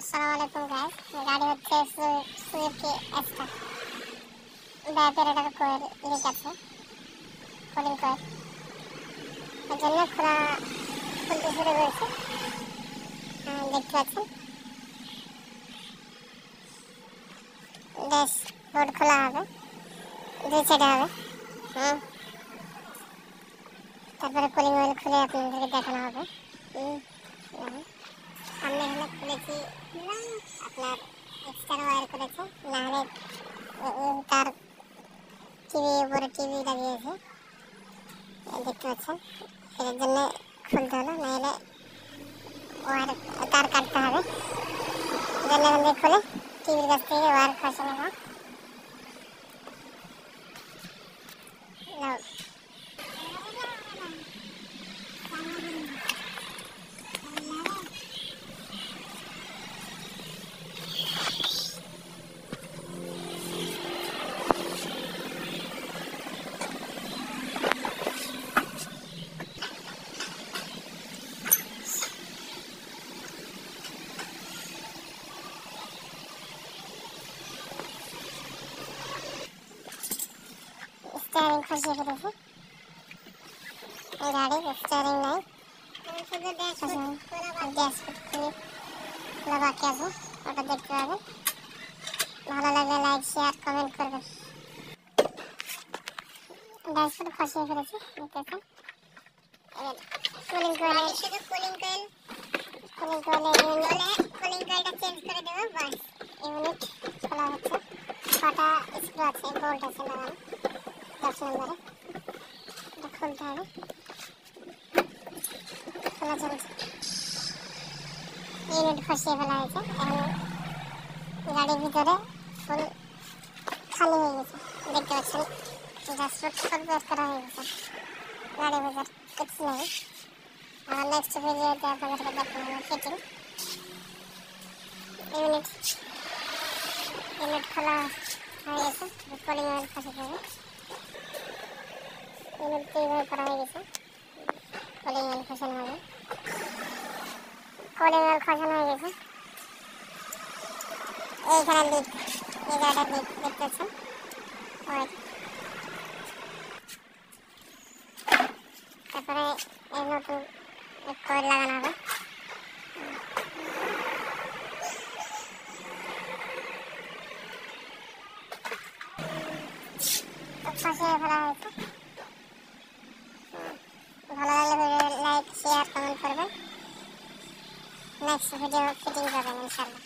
আসসালামু আলাইকুম গাইস। গাড়ি হচ্ছে সুজুকি এক্সট্রা। ব্যাটারি এটার কোয়েল লিক আছে, কুলিং কোয়েল। এর জন্য খুলতে শুরু করেছে। দেখতে পাচ্ছেন ড্যাশবোর্ড খোলা হবে, দুই সাইডে হবে। তারপরে কুলিং অয়েল খুলে আপনাদেরকে দেখানো হবে। সামনে এখানে খুলেছি আপনার এক্সট্রা ওয়্যার করেছে, নাহলে তার টিভি উপরে টিভি লাগিয়েছে, দেখতে পাচ্ছেন। এর জন্য খুলতে হলো, নাহলে ওয়্যার তার কাটতে হবে। জন্য খুলে টিভির কাছ থেকে ওয়্যার খসানো হয়। স্টিয়ারিং খসিয়ে ফেলেছে, এই গাড়ির স্টিয়ারিং নাই, শুধু ড্যাশবোর্ড খোলা বাকি আছে, ওটা দেখতে পাবেন। ভালো লাগলে লাইক শেয়ার কমেন্ট করবেন। ড্যাশবোর্ড খসিয়ে ফেলেছে, দেখতেছেন। কুলিং কয়েলটা চেঞ্জ করে দেবো, বাস ইউনিট খোলা হচ্ছে। ছটা স্ক্রু আছে, বোল্ট আছে লাগানো 10 নম্বরে, এটা খুলতে হবে। খোলা চলছে, ইউনিট খসিয়ে ফেলা হয়েছে। এখন গাড়ির ভিতরে ফুল খালি হয়ে গেছে, দেখতে পাচ্ছেন। ড্যাশবোর্ড ফুল বের করা হয়ে গেছে, গাড়ির ভিতর কিছু নেই। আর নেক্সট ভিডিওতে আপনাদেরকে দেখানো হবে ফিটিং। ইউনিট খোলা হয়ে গেছে, কুলিং অয়েল খসে যাবে। ইউনিট এইভাবে করা হয়ে গেছে, কুলিং অয়েল খসানো হবে। কুলিং অয়েল খসানো হয়ে গেছে। এইখানে লিক, এই জায়গাটা লিক দেখতে পাচ্ছেন। তারপরে এই নতুন কোয়েল লাগানো হবে। খসিয়ে ফেলা হয়েছে। ভালো লাগলে লাইক শেয়ার কমেন্ট করবেন। নেক্সট ভিডিও ফিটিং করবেন ইনশাআল্লাহ।